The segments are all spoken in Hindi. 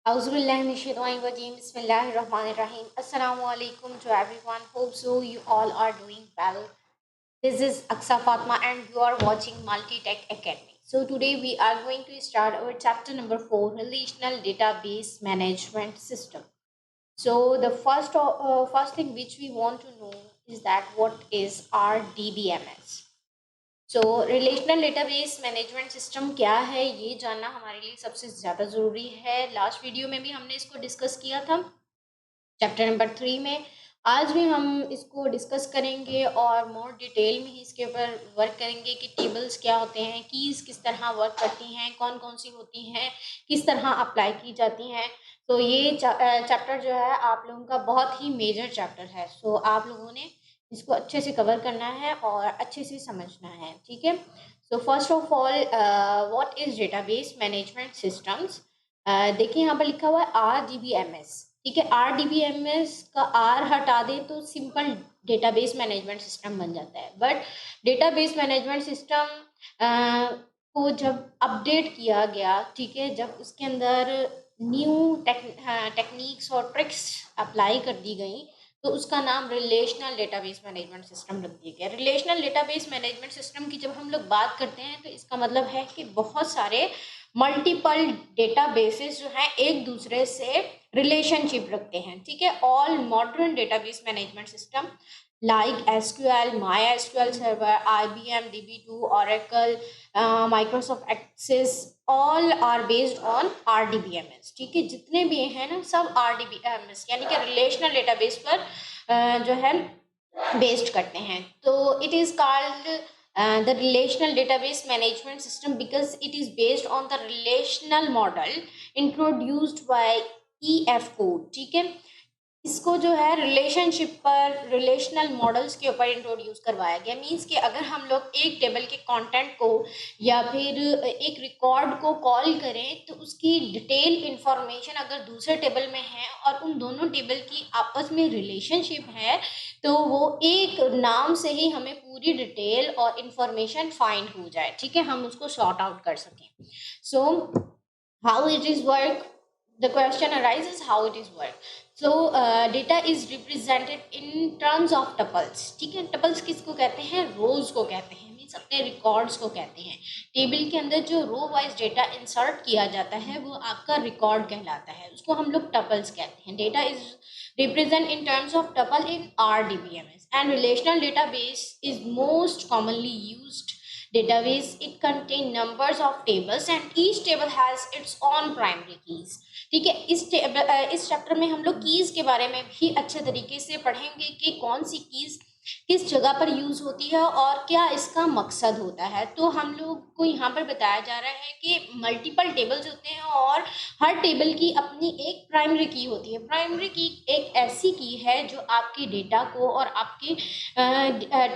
Auzubillahiminash-shaytanir-rajim. Bismillahir-rahmanir-rahim. Assalamualaikum to everyone. Hope so you all are doing well. This is Aksa Fatma and you are watching Multitech Academy. So today we are going to start our chapter number 4, Relational Database Management System. So the first thing which we want to know is that what is RDBMS. So relational database management system क्या है, ये जानना हमारे लिए सबसे ज़्यादा ज़रूरी है। लास्ट वीडियो में भी हमने इसको डिस्कस किया था चैप्टर नंबर 3 में। आज भी हम इसको डिस्कस करेंगे और मोर डिटेल में ही इसके ऊपर वर्क करेंगे कि टेबल्स क्या होते हैं, कीज़ किस तरह वर्क करती हैं, कौन कौन सी होती हैं, किस तरह अप्लाई की जाती हैं। तो ये चैप्टर जो है आप लोगों का बहुत ही मेजर चैप्टर है। सो आप लोगों ने इसको अच्छे से कवर करना है और अच्छे से समझना है, ठीक है। So first of all what is database management systems. देखिए यहाँ पर लिखा हुआ है RDBMS, ठीक है। RDBMS का R हटा दे तो सिंपल डेटाबेस मैनेजमेंट सिस्टम बन जाता है। बट डेटाबेस मैनेजमेंट सिस्टम को जब अपडेट किया गया, ठीक है, जब उसके अंदर न्यू टेक्निक्स और ट्रिक्स अप्लाई कर दी गई तो उसका नाम रिलेशनल डेटाबेस मैनेजमेंट सिस्टम रख दिया गया। रिलेशनल डेटाबेस मैनेजमेंट सिस्टम की जब हम लोग बात करते हैं तो इसका मतलब है कि बहुत सारे मल्टीपल डेटाबेसेस जो हैं एक दूसरे से रिलेशनशिप रखते हैं, ठीक है। All modern database management system like SQL, MySQL Server, IBM DB2, Oracle, Microsoft Access, all are based on RDBMS, ठीक है। जितने भी हैं ना सब RDBMS यानी कि रिलेशनल डेटाबेस पर जो है बेस्ड करते हैं। तो it is called the relational database management system because it is based on the relational model introduced by EF code, ठीक है। इसको जो है रिलेशनशिप पर, रिलेशनल मॉडल्स के ऊपर इंट्रोड्यूस करवाया गया। मींस कि अगर हम लोग एक टेबल के कंटेंट को या फिर एक रिकॉर्ड को कॉल करें तो उसकी डिटेल इंफॉर्मेशन अगर दूसरे टेबल में है और उन दोनों टेबल की आपस में रिलेशनशिप है तो वो एक नाम से ही हमें पूरी डिटेल और इंफॉर्मेशन फाइंड हो जाए, ठीक है, हम उसको सॉर्ट आउट कर सकें। So how it is work, the question arises how it is work. So data is represented in terms of tuples, ठीक है। tuples किसको कहते हैं, रोज को कहते हैं, मीन्स अपने रिकॉर्ड्स को कहते हैं। टेबल के अंदर जो रो वाइज डेटा इंसर्ट किया जाता है वो आपका रिकॉर्ड कहलाता है, उसको हम लोग टपल्स कहते हैं। Data is represent in terms of tuple in RDBMS and relational database is most commonly used database. It contain numbers of tables and each table has its own primary keys, ठीक है। इस चैप्टर में हम लोग कीज के बारे में भी अच्छे तरीके से पढ़ेंगे कि कौन सी कीज किस जगह पर यूज होती है और क्या इसका मकसद होता है। तो हम लोग को यहाँ पर बताया जा रहा है कि मल्टीपल टेबल्स होते हैं और हर टेबल की अपनी एक प्राइमरी की होती है। प्राइमरी की एक ऐसी की है जो आपके डेटा को और आपके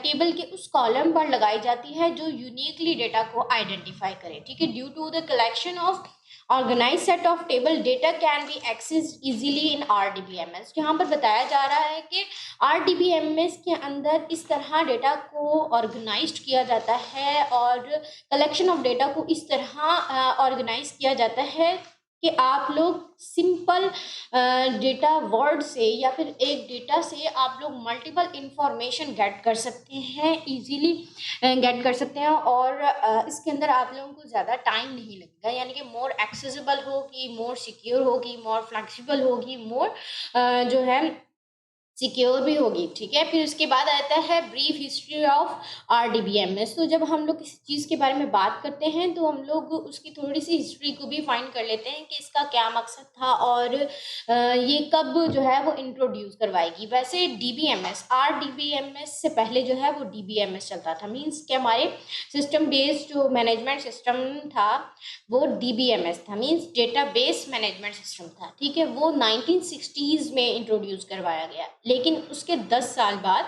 टेबल के उस कॉलम पर लगाई जाती है जो यूनिकली डेटा को आइडेंटिफाई करे, ठीक है। Due to the collection of organise set of table data can be access easily in RDBMS। यहाँ पर बताया जा रहा है कि RDBMS के अंदर इस तरह डेटा को ऑर्गेनाइज किया जाता है और कलेक्शन ऑफ डेटा को इस तरह ऑर्गेनाइज किया जाता है कि आप लोग सिंपल डेटा वर्ड से या फिर एक डेटा से आप लोग मल्टीपल इंफॉर्मेशन गेट कर सकते हैं, इजीली गेट कर सकते हैं और इसके अंदर आप लोगों को ज़्यादा टाइम नहीं लगेगा, यानी कि मोर एक्सेसिबल होगी, मोर सिक्योर होगी, मोर फ्लेक्सिबल होगी, मोर जो है सिक्योर भी होगी, ठीक है। फिर उसके बाद आता है ब्रीफ हिस्ट्री ऑफ RDBMS। तो जब हम लोग किसी चीज़ के बारे में बात करते हैं तो हम लोग उसकी थोड़ी सी हिस्ट्री को भी फाइंड कर लेते हैं कि इसका क्या मकसद था और ये कब जो है वो इंट्रोड्यूस करवाएगी। वैसे DBMS RDBMS से पहले जो है वो DBMS चलता था, मीन्स कि हमारे सिस्टम बेस्ड जो मैनेजमेंट सिस्टम था वो DBMS था, मीन्स डेटाबेस मैनेजमेंट सिस्टम था, ठीक है। वो 1960s में इंट्रोड्यूस करवाया गया, लेकिन उसके 10 साल बाद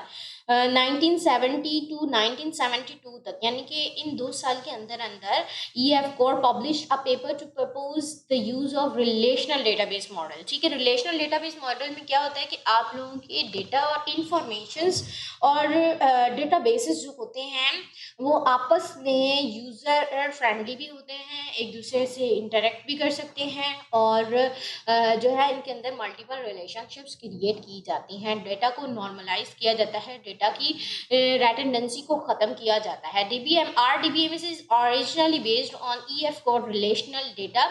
1970 टू 1972 तक, यानी कि इन 2 साल के अंदर अंदर EF core publish a paper two propose the use of relational database model. ठीक है, रिलेशनल डेटाबेस मॉडल में क्या होता है कि आप लोगों के डेटा और इंफॉर्मेशंस और डेटाबेसेस जो होते हैं वो आपस में यूज़र फ्रेंडली भी होते हैं, एक दूसरे से इंटरेक्ट भी कर सकते हैं, और जो है इनके अंदर मल्टीपल रिलेशनशिप्स क्रिएट की जाती हैं, डेटा को नॉर्मलाइज किया जाता है, डेटा की रेटेंडेंसी को ख़त्म किया जाता है। RDBMS is originally based on EF code relational data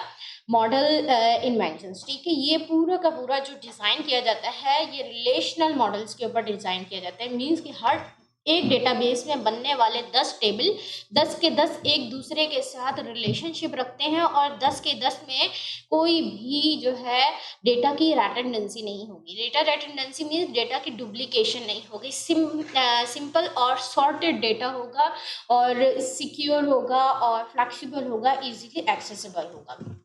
model inventions. ठीक है, ये पूरा का पूरा जो डिज़ाइन किया जाता है ये रिलेशनल मॉडल्स के ऊपर डिज़ाइन किया जाता है। मीन्स कि हर एक डेटाबेस में बनने वाले 10 टेबल 10 के 10 एक दूसरे के साथ रिलेशनशिप रखते हैं, और 10 के 10 में कोई भी जो है डेटा की रेटेंडेंसी नहीं होगी। डेटा रेटेंडेंसी मीन्स डेटा की डुप्लीकेशन नहीं होगी, सिंपल और सॉर्टेड डेटा होगा, और सिक्योर होगा, और फ्लेक्सिबल होगा, इजीली एक्सेसिबल होगा।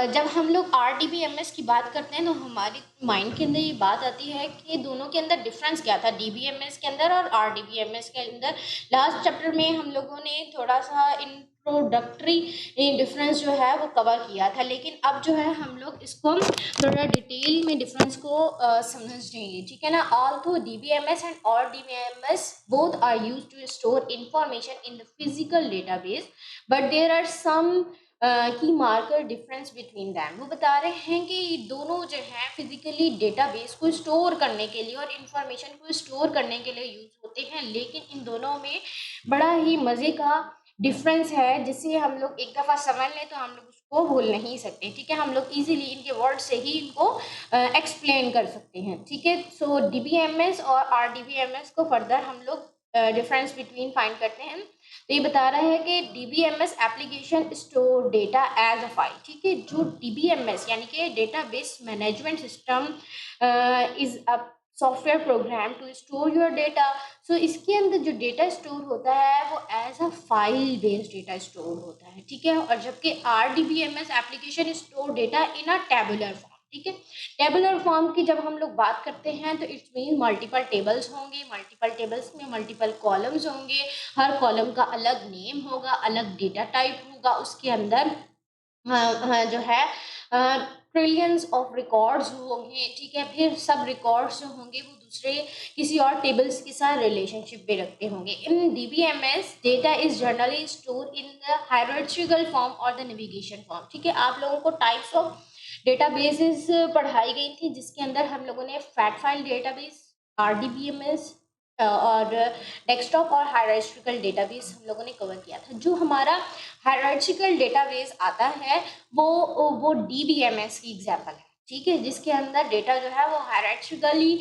जब हम लोग RDBMS की बात करते हैं तो हमारी माइंड के अंदर ये बात आती है कि दोनों के अंदर डिफरेंस क्या था, DBMS के अंदर और RDBMS के अंदर। लास्ट चैप्टर में हम लोगों ने थोड़ा सा इंट्रोडक्टरी डिफरेंस जो है वो कवर किया था, लेकिन अब जो है हम लोग इसको थोड़ा डिटेल में डिफरेंस को समझेंगे। ठीक है ना। Although DBMS and RDBMS both are used to store information in the physical database, but there are some की मार्कर डिफरेंस बिटवीन दैम। वो बता रहे हैं कि ये दोनों जो है फिजिकली डेटाबेस को स्टोर करने के लिए और इंफॉर्मेशन को स्टोर करने के लिए यूज होते हैं, लेकिन इन दोनों में बड़ा ही मज़े का डिफरेंस है, जिसे हम लोग एक दफ़ा समझ लें तो हम लोग उसको भूल नहीं सकते। ठीक है, हम लोग इजीली इनके वर्ड से ही इनको एक्सप्लेन कर सकते हैं। ठीक है, सो DBMS और RDBMS को फर्दर हम लोग डिफरेंस बिटवीन फाइंड करते हैं। तो ये बता रहा है कि DBMS application store data as a file. ठीक है, जो DBMS यानी कि database management system is a software program to store your data. So इसके अंदर जो डेटा स्टोर होता है वो as a file based data store होता है। ठीक है, और जबकि RDBMS application store data in a tabular form. ठीक है, टेबुलर फॉर्म की जब हम लोग बात करते हैं तो इट्स मीन मल्टीपल टेबल्स होंगे, मल्टीपल टेबल्स में मल्टीपल कॉलम्स होंगे, हर कॉलम का अलग नेम होगा, अलग डेटा टाइप होगा, उसके अंदर जो है ट्रिलियंस ऑफ रिकॉर्ड्स होंगे। ठीक है, फिर सब रिकॉर्ड्स जो होंगे वो दूसरे किसी और टेबल्स के साथ रिलेशनशिप भी रखते होंगे। In DBMS data is generally store in the hierarchical form और द नेविगेशन फॉर्म। ठीक है, आप लोगों को टाइप्स ऑफ डेटाबेसेस पढ़ाई गई थी, जिसके अंदर हम लोगों ने फैट फाइल डेटाबेस, RDBMS और डेस्कटॉप और हायरार्चिकल डेटाबेस हम लोगों ने कवर किया था। जो हमारा हायरार्चिकल डेटाबेस आता है वो DBMS की एग्जाम्पल है। ठीक है, जिसके अंदर डेटा जो है वो हायरार्चिकली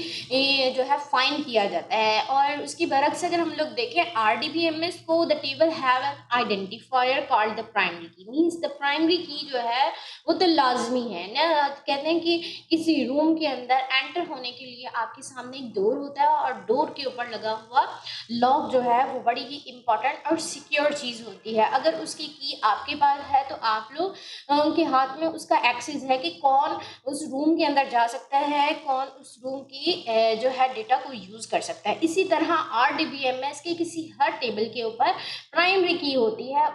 जो है फाइंड किया जाता है, और उसकी बरक्स अगर हम लोग देखें RDBMS को, the table have an identifier called the primary की। मीन्स द प्राइमरी की जो है वो तो लाजमी है ना। कहते हैं कि किसी रूम के अंदर एंटर होने के लिए आपके सामने एक डोर होता है, और डोर के ऊपर लगा हुआ लॉक जो है वो बड़ी ही इंपॉर्टेंट और सिक्योर चीज़ होती है। अगर उसकी की आपके पास है तो आप लोग उनके हाथ में उसका एक्सेस है कि कौन उस रूम के अंदर जा सकता है, कौन उस रूम की जो है डेटा को यूज़ कर सकता है। इसी तरह RDBMS के किसी हर टेबल के ऊपर प्राइमरी की होती है।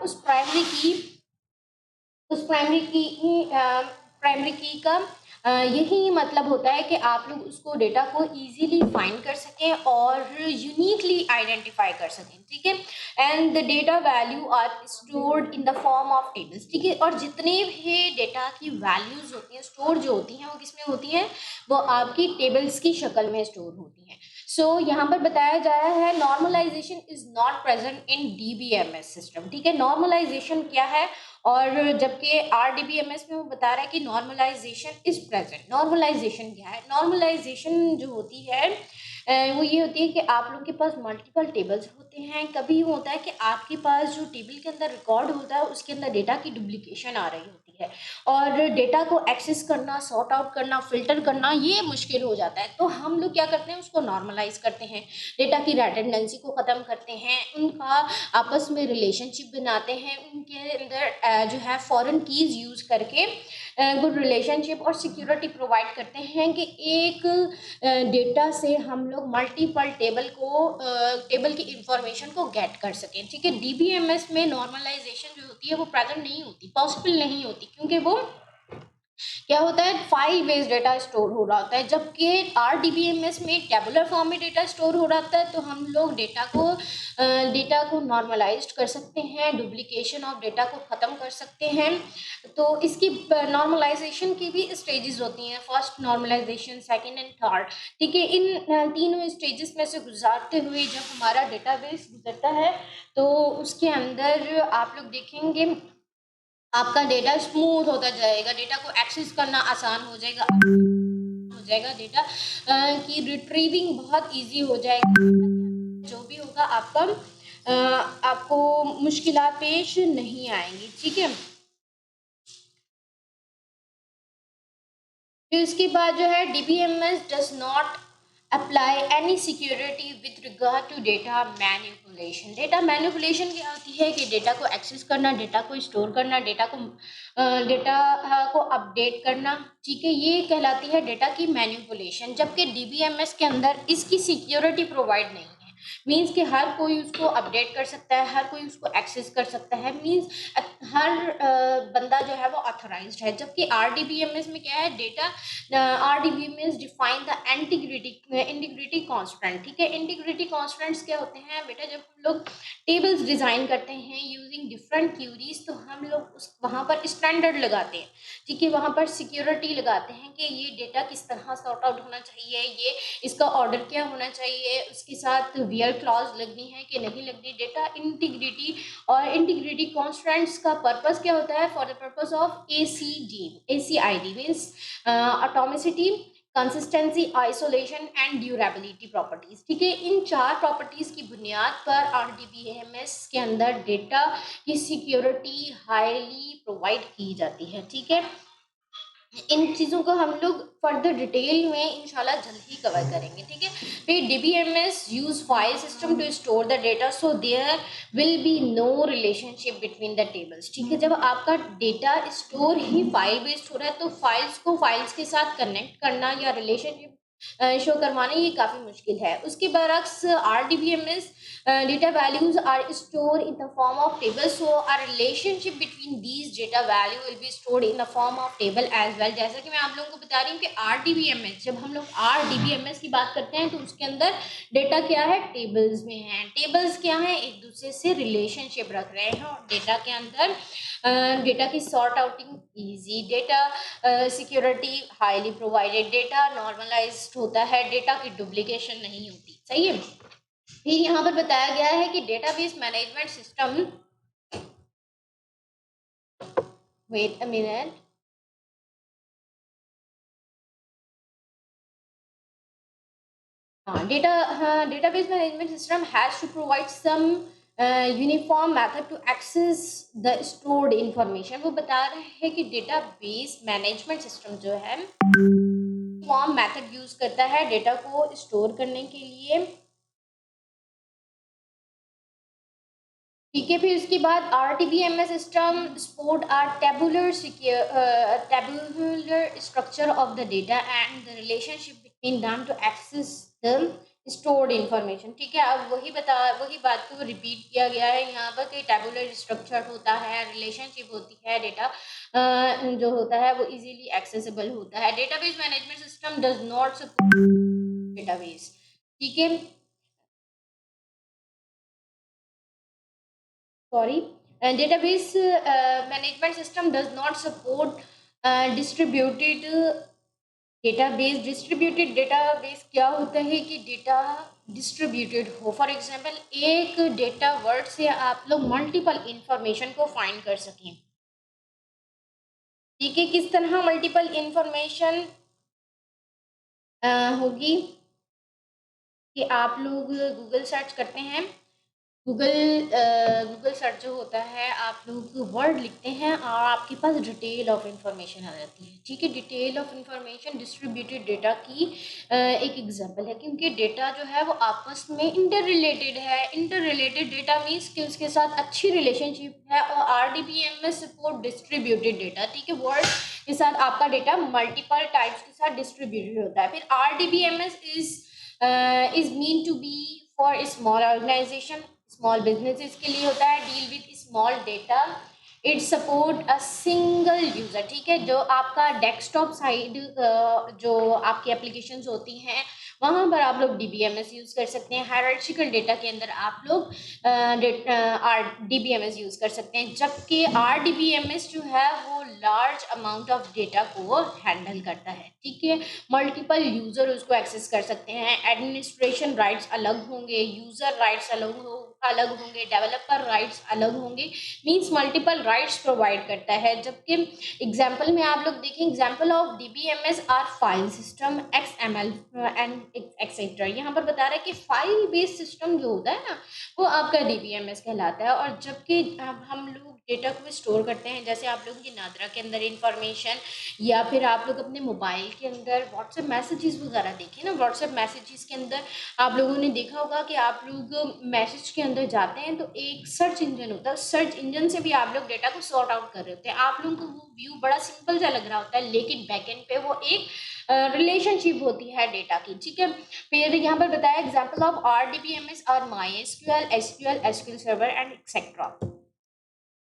प्राइमरी की का यही मतलब होता है कि आप लोग उसको डेटा को इजीली फाइंड कर सकें और यूनिकली आइडेंटिफाई कर सकें। ठीक है, and the data value are stored in the form of tables. ठीक है, और जितने भी डेटा की वैल्यूज होती हैं स्टोर जो होती हैं वो किस में होती हैं, वो आपकी टेबल्स की शक्ल में स्टोर होती हैं। यहाँ पर बताया जा रहा है normalisation is not present in DBMS system. ठीक है, नॉर्मलाइजेशन क्या है, और जबकि RDBMS में वो बता रहा है कि नॉर्मलाइजेशन इज प्रेजेंट। नॉर्मलाइजेशन क्या है, नॉर्मलाइजेशन जो होती है वो ये होती है कि आप लोग के पास मल्टीपल टेबल्स होते होते हैं, कभी होता है कि आपके पास जो टेबल के अंदर रिकॉर्ड होता है उसके अंदर डेटा की डुप्लीकेशन आ रही होती है और डेटा को एक्सेस करना, सॉर्ट आउट करना, फिल्टर करना ये मुश्किल हो जाता है। तो हम लोग क्या करते हैं, उसको नॉर्मलाइज करते हैं, डेटा की रेडंडेंसी को ख़त्म करते हैं, उनका आपस में रिलेशनशिप बनाते हैं, उनके अंदर जो है फॉरेन कीज़ यूज़ करके गुड रिलेशनशिप और सिक्योरिटी प्रोवाइड करते हैं कि एक डेटा से हम लोग मल्टीपल टेबल की इंफॉर्मेशन को गेट कर सकें। ठीक है, डीबीएमएस में नॉर्मलाइजेशन जो होती है वो प्रेजेंट नहीं होती, पॉसिबल नहीं होती, क्योंकि वो क्या होता है, फाइल बेस्ड डेटा स्टोर हो रहा होता है, जबकि आरडीबीएमएस में टेबुलर फॉर्म में डेटा स्टोर हो रहा होता है। तो हम लोग डेटा को नॉर्मलाइज्ड कर सकते हैं, डुप्लीकेशन ऑफ डेटा को ख़त्म कर सकते हैं। तो इसकी नॉर्मलाइजेशन की भी स्टेजेस होती हैं, first normalisation, second and third. ठीक है, इन तीनों स्टेजेस में से गुजारते हुए जब हमारा डेटाबेस गुजरता है तो उसके अंदर आप लोग देखेंगे आपका डेटा स्मूथ होता जाएगा, डेटा को एक्सेस करना आसान हो जाएगा, डेटा की रिट्रीविंग बहुत इजी हो जाएगी, जो भी होगा आपको मुश्किलात पेश नहीं आएंगी। ठीक है, फिर इसके बाद जो है DBMS does not apply any security with regard to data manipulation. Data manipulation क्या होती है कि डेटा को एक्सेस करना, डेटा को स्टोर करना, डेटा को अपडेट करना। ठीक है, ये कहलाती है डेटा की मैनिपुलेशन, जबकि डीबीएमएस के अंदर इसकी सिक्योरिटी प्रोवाइड नहीं है। मीन्स कि हर कोई उसको अपडेट कर सकता है, हर कोई उसको एक्सेस कर सकता है, मीन्स हर बंदा जो है वो ऑथराइज्ड है। जबकि आरडीबीएमएस में क्या है, data RDBMS define the integrity constant. ठीक है, इंटीग्रिटी कांस्टेंट्स क्या होते हैं बेटा, जब हम लोग टेबल्स डिजाइन करते हैं यूजिंग डिफरेंट क्यूरीज तो हम लोग उस वहाँ पर स्टैंडर्ड लगाते हैं। ठीक है, वहाँ पर सिक्योरिटी लगाते हैं कि ये डेटा किस तरह सॉर्ट आउट होना चाहिए, ये इसका ऑर्डर क्या होना चाहिए, उसके साथ वियर क्लॉज लगनी है कि नहीं लगनी। डेटा इंटीग्रिटी और इंटीग्रिटी कॉन्स्टेंट्स का पर्पस क्या होता है, for the purpose of ACID means atomicity, consistency, isolation and durability properties. ठीक है, इन चार प्रॉपर्टीज की बुनियाद पर आरडीबीएमएस के अंदर डेटा की सिक्योरिटी हाईली प्रोवाइड की जाती है। ठीक है, इन चीज़ों को हम लोग फर्दर डिटेल में इंशाल्लाह जल्द ही कवर करेंगे। ठीक है, फिर DBMS use file system to store the data so there will be no relationship between the tables. ठीक है, जब आपका डेटा स्टोर ही फाइल बेस्ड हो रहा है तो फाइल्स को फाइल्स के साथ कनेक्ट करना या रिलेशनशिप शो करवाना ये काफ़ी मुश्किल है। उसके बरक्स RDBMS data values are stored in the form of tables, so a relationship between these data value will be stored in the form of table as well। जैसा कि मैं आप लोगों को बता रही हूँ कि आरडीबीएमएस, जब हम लोग आरडीबीएमएस की बात करते हैं तो उसके अंदर डेटा क्या है, टेबल्स में है। टेबल्स क्या है, एक दूसरे से रिलेशनशिप रख रहे हैं और डेटा के अंदर डेटा की sort outing easy, data security highly provided, data normalised होता है, डेटा की डुप्लीकेशन नहीं होती। सही है, फिर यहाँ पर बताया गया है कि database management system, wait a minute, database management system has to provide some uniform method to access the stored information. वो बता रहे हैं कि डेटाबेस मैनेजमेंट सिस्टम जो है यूनिफॉर्म मेथड यूज करता है डेटा को स्टोर करने के लिए। ठीक है, फिर उसके बाद RDBMS system support are tabular structure of the data and the relationship between them to access the stored information. ठीक है, अब वही बात को रिपीट किया गया है यहाँ पर कि टेबुलर स्ट्रक्चर होता है, रिलेशनशिप होती है, डेटा जो होता है वो इजीली एक्सेसिबल होता है। Database management system does not support database. ठीक है, sorry, database management system does not support distributed database। Distributed database क्या होता है कि डेटा डिस्ट्रीब्यूटेड हो, फॉर एग्जांपल एक डेटा वर्ड से आप लोग मल्टीपल इंफॉर्मेशन को फाइंड कर सकें। ठीक है, किस तरह मल्टीपल इंफॉर्मेशन होगी कि आप लोग गूगल सर्च करते हैं गूगल सर्च जो होता है, आप लोग वर्ड लिखते हैं और आपके पास डिटेल ऑफ इंफॉर्मेशन आ जाती है। ठीक है, detail of information distributed data की एक एग्जांपल है, क्योंकि डेटा जो है वो आपस में इंटर रिलेटेड है। इंटर रिलेटेड डेटा मीन्स कि उसके साथ अच्छी रिलेशनशिप है, और RDBMS सपोर्ट डिस्ट्रीब्यूटेड डेटा। ठीक है, वर्ड के साथ आपका डेटा मल्टीपल टाइप्स के साथ डिस्ट्रीब्यूटेड होता है। फिर RDBMS is mean to be for small organisation, small businesses के लिए होता है। Deal with small data, it support a single user. ठीक है, जो आपका डेस्कटॉप साइड जो आपकी एप्लीकेशंस होती हैं, वहां पर आप लोग DBMS यूज कर सकते हैं। हायरार्चिकल डेटा के अंदर आप लोग DBMS यूज कर सकते हैं, जबकि RDBMS जो है वो लार्ज अमाउंट ऑफ डेटा को हैंडल करता है। ठीक है, मल्टीपल यूजर उसको एक्सेस कर सकते हैं। एडमिनिस्ट्रेशन राइट्स अलग होंगे, यूजर राइट्स अलग होंगे, डेवलपर राइट्स अलग होंगे। मींस मल्टीपल राइट्स प्रोवाइड करता है। जबकि एग्जांपल में आप लोग देखें, example of DBMS are file system, XML and etcetera. यहाँ पर बता रहा है कि फाइल बेस्ड सिस्टम जो होता है ना, वो आपका DBMS कहलाता है। और जबकि अब हम लोग डेटा को स्टोर करते हैं, जैसे आप लोगों की नादरा के अंदर इंफॉर्मेशन, या फिर आप लोग अपने मोबाइल के अंदर व्हाट्सएप मैसेजेस वगैरह देखें ना, व्हाट्सएप मैसेजेस के अंदर आप लोगों ने देखा होगा कि आप लोग मैसेज के अंदर जाते हैं तो एक सर्च इंजन होता है, सर्च इंजन से भी आप लोग डेटा को सॉर्ट आउट कर रहे होते हैं। आप लोगों को वो व्यू बड़ा सिंपल सा लग रहा होता है, लेकिन बैकएंड पे वो एक रिलेशनशिप होती है डेटा की। ठीक है, फिर यहाँ पर बताया एग्जाम्पल ऑफ RDBMS और MySQL, SQL server and etcetera.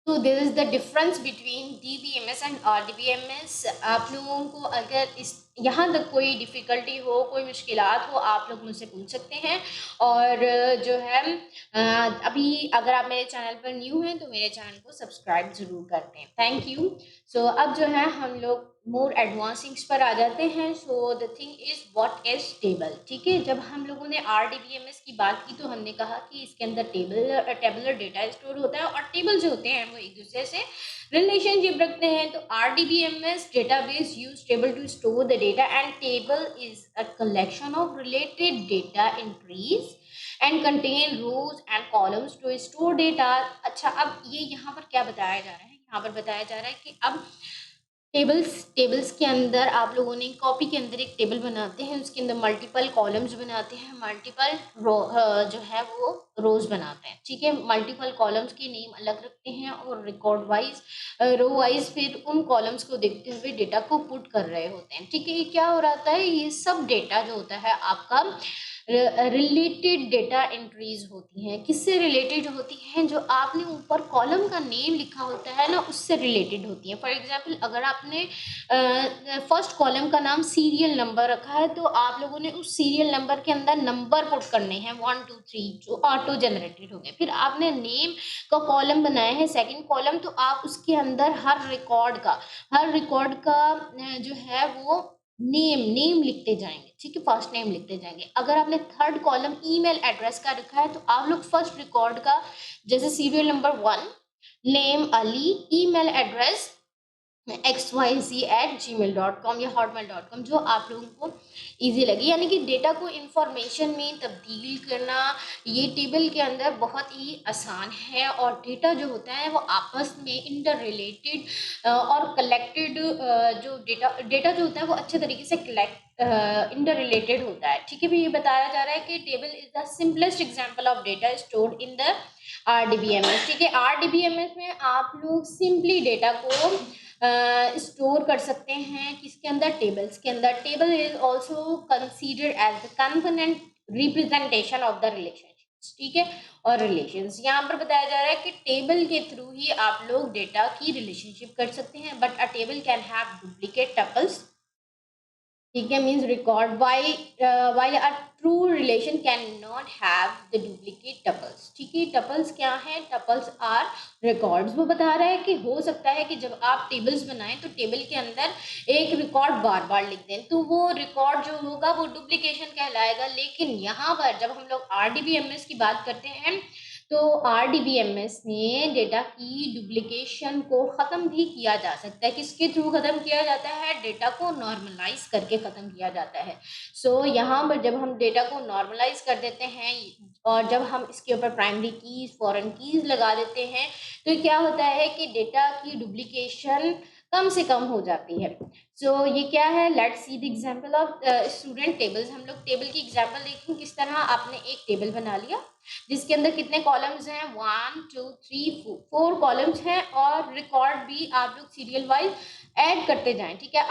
तो this is the difference between DBMS and RDBMS। आप लोगों को अगर इस यहाँ तक कोई डिफ़िकल्टी हो, कोई मुश्किलात हो, आप लोग मुझसे पूछ सकते हैं। और जो है अभी अगर आप मेरे चैनल पर न्यू हैं तो मेरे चैनल को सब्सक्राइब ज़रूर कर दें। Thank you. सो अब जो है हम लोग मोर एडवांसिंग्स पर आ जाते हैं। So the thing is what is table. ठीक है, जब हम लोगों ने RDBMS की बात की तो हमने कहा कि इसके अंदर टेबलर डेटा स्टोर होता है, और टेबल जो होते हैं वो एक दूसरे से रिलेशनशिप रखते हैं। तो RDBMS database use table to store the data, and table is a collection of related data entries and contain rows and columns to store data। अच्छा, अब ये यहाँ पर क्या बताया जा रहा है, यहाँ पर बताया जा रहा है कि अब टेबल्स के अंदर आप लोगों ने कॉपी के अंदर एक टेबल बनाते हैं, उसके अंदर मल्टीपल कॉलम्स बनाते हैं, मल्टीपल रो जो है वो रोज बनाते हैं। ठीक है, मल्टीपल कॉलम्स के नेम अलग रखते हैं, और रिकॉर्ड वाइज रो वाइज फिर उन कॉलम्स को देखते हुए डेटा को पुट कर रहे होते हैं। ठीक है, ये क्या हो रहा है, ये सब डेटा जो होता है आपका रिलेटेड डेटा एंट्रीज होती हैं। किससे रिलेटेड होती हैं, जो आपने ऊपर कॉलम का नेम लिखा होता है ना, उससे रिलेटेड होती हैं। फॉर एग्जांपल, अगर आपने फर्स्ट कॉलम का नाम सीरियल नंबर रखा है, तो आप लोगों ने उस सीरियल नंबर के अंदर नंबर पुट करने हैं 1 2 3, जो ऑटो जनरेटेड हो गए। फिर आपने नेम का कॉलम बनाया है सेकंड कॉलम, तो आप उसके अंदर हर रिकॉर्ड का जो है वो नेम लिखते जाएंगे। ठीक है, फर्स्ट नेम लिखते जाएंगे। अगर आपने थर्ड कॉलम ईमेल एड्रेस का रखा है, तो आप लोग फर्स्ट रिकॉर्ड का, जैसे serial number 1, name Ali, email address xyz@gmail.com या hotmail.com, जो आप लोगों को इजी लगे। यानी कि डेटा को इंफॉर्मेशन में तब्दील करना ये टेबल के अंदर बहुत ही आसान है। और डेटा जो होता है वो आपस में इंटर रिलेटेड और कलेक्टेड, जो डेटा जो होता है वो अच्छे तरीके से इंटर रिलेटेड होता है। ठीक है, भी ये बताया जा रहा है कि table is the simplest example of data stored in the RDBMS। ठीक है, RDBMS में आप लोग सिंपली डेटा को स्टोर कर सकते हैं किसके अंदर, टेबल्स के अंदर। Table is also considered as the component representation of the relationship. ठीक है, और रिलेशंस यहाँ पर बताया जा रहा है कि टेबल के थ्रू ही आप लोग डेटा की रिलेशनशिप कर सकते हैं। But a table can have duplicate tuples. ठीक है, means record while a true relation can not have the duplicate tuples. ठीक है, टपल्स क्या है, टपल्स आर रिकॉर्ड्स। वो बता रहा है कि हो सकता है कि जब आप टेबल्स बनाएं तो टेबल के अंदर एक रिकॉर्ड बार बार लिख दें, तो वो रिकॉर्ड जो होगा वो डुप्लीकेशन कहलाएगा। लेकिन यहाँ पर जब हम लोग RDBMS की बात करते हैं तो RDBMS ने डेटा की डुप्लीकेशन को ख़त्म भी किया जा सकता है। किसके थ्रू ख़त्म किया जाता है? डेटा को नॉर्मलाइज करके ख़त्म किया जाता है। सो यहाँ पर जब हम डेटा को नॉर्मलाइज कर देते हैं और जब हम इसके ऊपर प्राइमरी कीज, फॉरेन कीज लगा देते हैं, तो क्या होता है कि डेटा की डुप्लीकेशन कम से कम हो जाती है। सो ये क्या है? Let's see the example of student tables. हम लोग टेबल की एग्जांपल देखें। किस तरह आपने एक टेबल बना लिया जिसके अंदर कितने कॉलम्स हैं? 1 2 3 4 कॉलम्स हैं और रिकॉर्ड भी आप लोग सीरियल वाइज ऐड करते जाएं। ठीक है।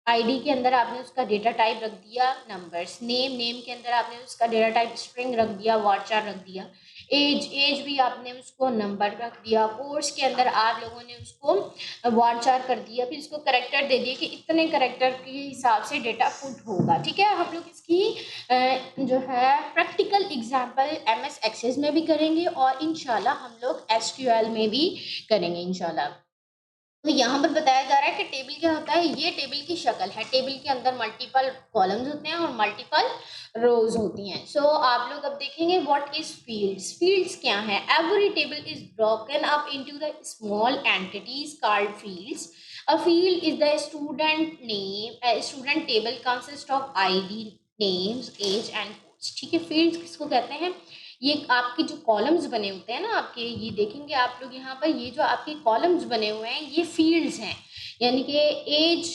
आईडी के अंदर आपने उसका डेटा टाइप रख दिया नंबर्स। नेम के अंदर आपने उसका डेटा टाइप स्ट्रिंग रख दिया, वार्चार रख दिया। एज भी आपने उसको नंबर रख दिया। कोर्स के अंदर आप लोगों ने उसको वार्चार कर दिया, फिर उसको करेक्टर दे दिया कि इतने करेक्टर के हिसाब से डेटा पुट होगा। ठीक है। हम लोग इसकी जो है प्रैक्टिकल एग्जांपल MS एक्सेस में भी करेंगे और इंशाल्लाह हम लोग SQL में भी करेंगे इंशाल्लाह। तो यहाँ पर बताया जा रहा है कि टेबल क्या होता है। ये टेबल की शक्ल है। टेबल के अंदर मल्टीपल कॉलम्स होते हैं और मल्टीपल रोज होती हैं। सो आप लोग अब देखेंगे व्हाट इज फील्ड्स। फील्ड्स क्या है? Every table is broken up into the small entities called fields. A field is the student name. Student table consist of ID, names, age and codes. ठीक है। फील्ड्स किसको कहते हैं? ये आपके जो कॉलम्स बने होते हैं ना आपके, ये देखेंगे आप लोग यहाँ पर, ये जो आपके कॉलम्स बने हुए हैं ये फील्ड्स हैं। यानी कि age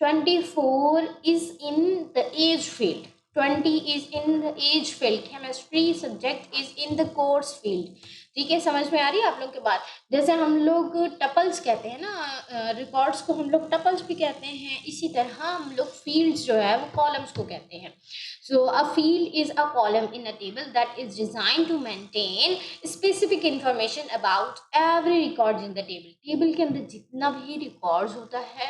24 is in the age field, 20 is in the age field, chemistry subject is in the course field. ठीक है। समझ में आ रही है आप लोग की बात? जैसे हम लोग टपल्स कहते हैं ना, रिकॉर्ड्स को हम लोग टपल्स भी कहते हैं, इसी तरह हम लोग फील्ड्स जो है वो कॉलम्स को कहते हैं। So a field is a column in a table that is designed to maintain specific information about every records in the table. Table के अंदर जितना भी रिकॉर्ड्स होता है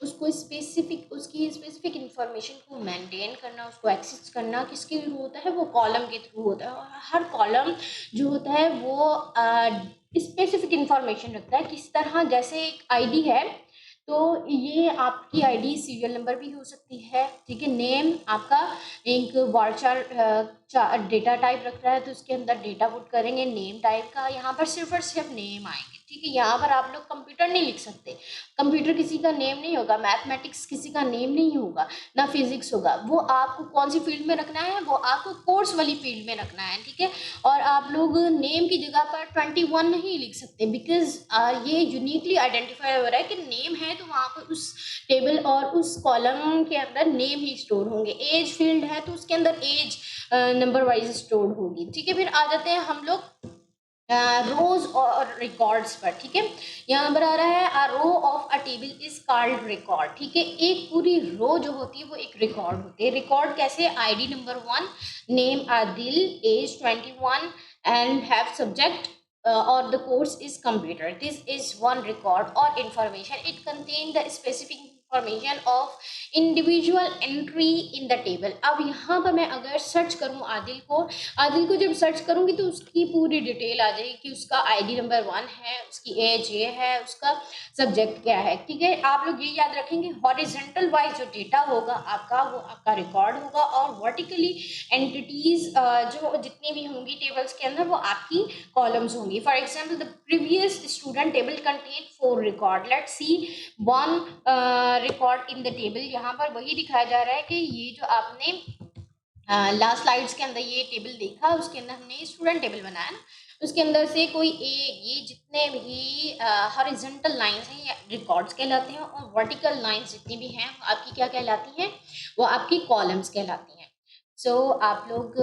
उसको स्पेसिफिक, उसकी स्पेसिफिक इंफॉर्मेशन को मेंटेन करना, उसको एक्सेस करना किसके थ्रू होता है? वो कॉलम के थ्रू होता है। और हर कॉलम जो होता है वो स्पेसिफिक इंफॉर्मेशन रखता है। किस तरह? जैसे एक आईडी है तो ये आपकी आईडी सीरियल नंबर भी हो सकती है। ठीक है। नेम आपका एक वार्चार डेटा टाइप रख रहा है तो उसके अंदर डेटा पुट करेंगे नेम टाइप का। यहाँ पर सिर्फ और सिर्फ नेम आएंगे। ठीक है। यहाँ पर आप लोग कंप्यूटर नहीं लिख सकते। कंप्यूटर किसी का नेम नहीं होगा, मैथमेटिक्स किसी का नेम नहीं होगा, ना फिजिक्स होगा। वो आपको कौन सी फील्ड में रखना है? वो आपको कोर्स वाली फील्ड में रखना है। ठीक है। और आप लोग नेम की जगह पर 21 नहीं लिख सकते, बिकॉज ये यूनिकली आइडेंटिफाई हो रहा है कि नेम है तो वहाँ पर उस टेबल और उस कॉलम के अंदर नेम ही स्टोर होंगे। एज फील्ड है तो उसके अंदर एज नंबर वाइज स्टोर होगी। ठीक है। फिर आ जाते हैं हम लोग रोज और रिकॉर्ड्स पर। ठीक है। यहाँ पर आ रहा है a row of a table is called record. ठीक है। एक पूरी रो जो होती है वो एक रिकॉर्ड होती है। रिकॉर्ड कैसे? ID number 1, name Adil, age 21 and have subject or the course is computer. This is one record or information. It contains the specific information of individual entry in the table. अब यहाँ पर मैं अगर सर्च करूँ आदिल को जब सर्च करूँगी तो उसकी पूरी डिटेल आ जाएगी कि उसका ID नंबर 1 है, उसकी एज ये है, उसका सब्जेक्ट क्या है। ठीक है। आप लोग ये याद रखेंगे हॉरिजेंटल वाइज जो डेटा होगा आपका वो आपका रिकॉर्ड होगा और वर्टिकली एंटिटीज जो जितनी भी होंगी टेबल्स के अंदर वो आपकी कॉलम्स होंगी। For example the previous student table contain 4 record. Let's see 1 record in the table. यहाँ पर वही दिखाया जा रहा है कि ये जो आपने लास्ट स्लाइड्स के अंदर ये टेबल देखा, उसके अंदर हमने स्टूडेंट टेबल बनाया ना, उसके अंदर से कोई एक ये जितने भी हॉरिजॉन्टल लाइंस हैं ये रिकॉर्ड्स कहलाते हैं और वर्टिकल लाइंस जितनी भी हैं आपकी क्या कहलाती हैं? वो आपकी कॉलम्स कहलाती हैं। सो आप लोग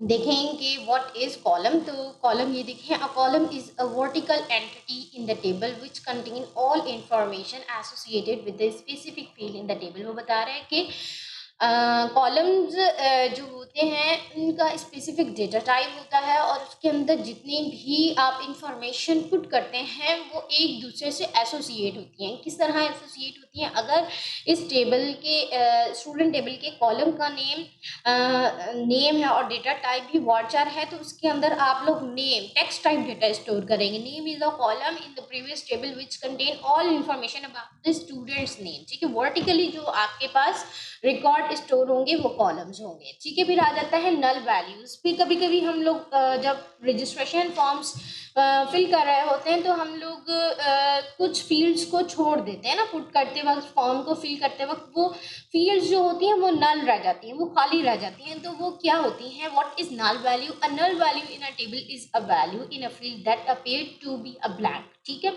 देखें कि व्हाट इज कॉलम। तो कॉलम ये देखें, a column is a vertical entity in the table which contain all information associated with the specific field in the table. वो बता रहे हैं कि कॉलम्स जो होते हैं उनका स्पेसिफिक डेटा टाइप होता है और उसके अंदर जितनी भी आप इंफॉर्मेशन पुट करते हैं वो एक दूसरे से एसोसिएट होती हैं। किस तरह एसोसिएट होती हैं? अगर इस टेबल के स्टूडेंट टेबल के कॉलम का नेम है और डेटा टाइप भी वार्चर है तो उसके अंदर आप लोग name text type data store करेंगे। Name is the column in the previous table which contain all information about the students name. ठीक है। वर्टिकली जो आपके पास रिकॉर्ड पर स्टोर होंगे वो कॉलम्स होंगे, ठीक है। फिर आ जाता है नल वैल्यूज। फिर कभी कभी हम लोग जब रजिस्ट्रेशन फॉर्म्स फिल कर रहे होते हैं तो हम लोग कुछ फील्ड्स को छोड़ देते हैं ना, पुट करते वक्त, फॉर्म को फिल करते वक्त वो फील्ड्स जो होती हैं वो नल रह जाती हैं, वो खाली रह जाती हैं। तो वो क्या होती हैं? What is null value? A null value in a table is a value in a field that appear to be a blank, ठीक है।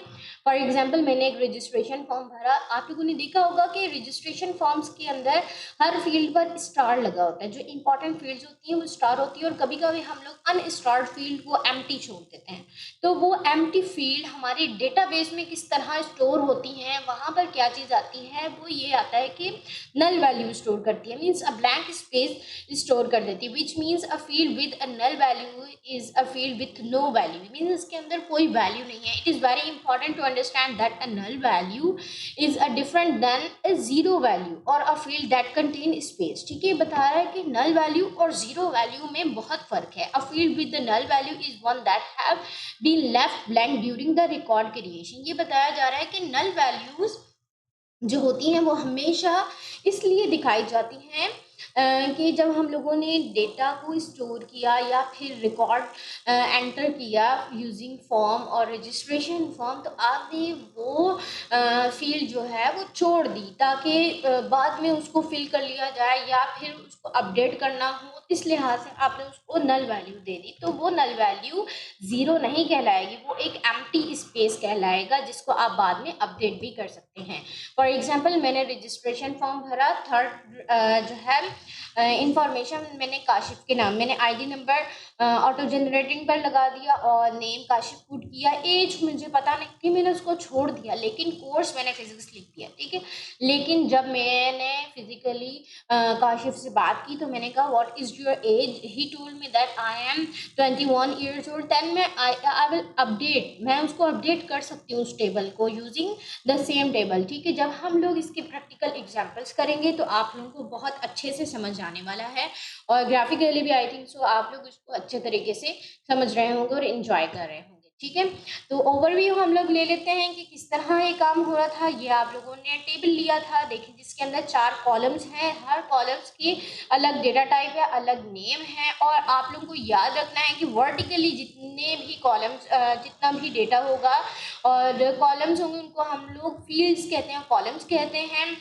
फॉर एग्जाम्पल मैंने एक रजिस्ट्रेशन फॉर्म भरा, आप लोगों ने देखा होगा कि रजिस्ट्रेशन फॉर्म्स के अंदर हर फील्ड पर स्टार लगा होता है। जो इंपॉर्टेंट फील्ड्स होती हैं वो स्टार होती है, और कभी कभी हम लोग अनस्टार्ड फील्ड वो एम्प्टी छोड़ देते हैं। तो वो एम्प्टी फील्ड हमारे डेटाबेस में किस तरह स्टोर होती हैं, वहाँ पर क्या चीज़ आती है, वो ये आता है कि नल वैल्यू स्टोर करती है, means a blank space store कर देती है। Which means a field with a null value is a field with no value, means इसके अंदर कोई वैल्यू नहीं है। It is very important to understand that a null value is a different than a zero value और a field that contain space, ठीक है। बता रहा है कि नल वैल्यू और जीरो वैल्यू में बहुत फर्क है। A field with the null value is one that have been left blank during the record creation. ये बताया जा रहा है कि नल वैल्यूज जो होती हैं वो हमेशा इसलिए दिखाई जाती हैं कि जब हम लोगों ने डेटा को स्टोर किया या फिर रिकॉर्ड एंटर किया यूजिंग फॉर्म और रजिस्ट्रेशन फॉर्म, तो आपने वो फील्ड जो है वो छोड़ दी ताकि बाद में उसको फिल कर लिया जाए या फिर उसको अपडेट करना हो, इस लिहाज से आपने उसको नल वैल्यू दे दी। तो वो नल वैल्यू ज़ीरो नहीं कहलाएगी, वो एक एम्प्टी स्पेस कहलाएगा जिसको आप बाद में अपडेट भी कर सकते हैं। फॉर एग्जाम्पल मैंने रजिस्ट्रेशन फॉर्म भरा, थर्ड जो है इंफॉर्मेशन मैंने काशिफ के नाम, मैंने आईडी नंबर ऑटो जनरेटिंग पर लगा दिया और नेम काशिफ पुट किया। एज मुझे पता नहीं थी, मैंने उसको छोड़ दिया, लेकिन कोर्स मैंने फिजिक्स लिख दिया, ठीक है। लेकिन जब मैंने फिजिकली काशिफ से बात की तो मैंने कहा what is your age, he told me that I am 21 years old. Then मैं आई विल अपडेट, मैं उसको अपडेट कर सकती हूँ उस टेबल को यूजिंग द सेम टेबल, ठीक है। जब हम लोग इसके प्रैक्टिकल एग्जाम्पल्स करेंगे तो आप लोगों को बहुत अच्छे से समझ आने वाला है, और ग्राफिकली भी आई थिंक सो आप लोग इसको अच्छे तरीके से समझ रहे होंगे और इन्जॉय कर रहे होंगे, ठीक है। तो ओवरव्यू हम लोग ले लेते हैं कि किस तरह ये काम हो रहा था। ये आप लोगों ने टेबल लिया था, देखिए जिसके अंदर 4 कॉलम्स हैं, हर कॉलम्स की अलग डेटा टाइप है, अलग नेम है, और आप लोगों को याद रखना है कि वर्टिकली जितने भी कॉलम्स जितना भी डेटा होगा और कॉलम्स होंगे उनको हम लोग फील्ड्स कहते हैं, कॉलम्स कहते हैं।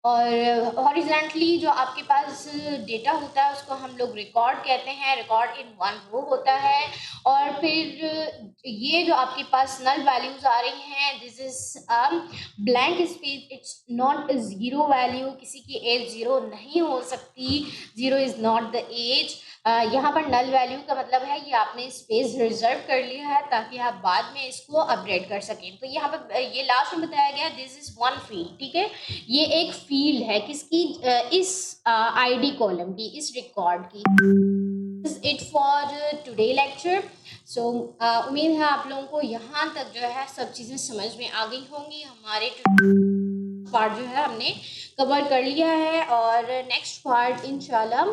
और हॉरिजॉन्टली जो आपके पास डेटा होता है उसको हम लोग रिकॉर्ड कहते हैं, रिकॉर्ड इन वन रो होता है। और फिर ये जो आपके पास नल वैल्यूज आ रही हैं, this is blank space, it's not zero value, किसी की एज जीरो नहीं हो सकती, zero is not the age. यहाँ पर नल वैल्यू का मतलब है ये आपने स्पेस रिजर्व कर लिया है ताकि आप बाद में इसको अपडेट कर सकें। तो यहाँ पर ये लास्ट में बताया गया दिस इज वन फील्ड, ठीक है। ये एक फील्ड है किसकी, इस आईडी कॉलम की, इस रिकॉर्ड की। It for today lecture. So उम्मीद है आप लोगों को यहाँ तक जो है सब चीज़ें समझ में आ गई होंगी। हमारे पार्ट जो है हमने कवर कर लिया है, और नेक्स्ट पार्ट इंशाल्लाह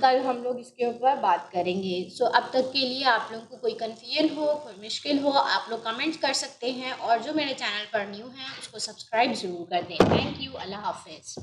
कल हम लोग इसके ऊपर बात करेंगे। सो अब तक के लिए आप लोगों को कोई कन्फ्यूजन हो, कोई मुश्किल हो, आप लोग कमेंट्स कर सकते हैं, और जो मेरे चैनल पर न्यू हैं उसको सब्सक्राइब ज़रूर कर दें। थैंक यू, अल्लाह हाफिज़।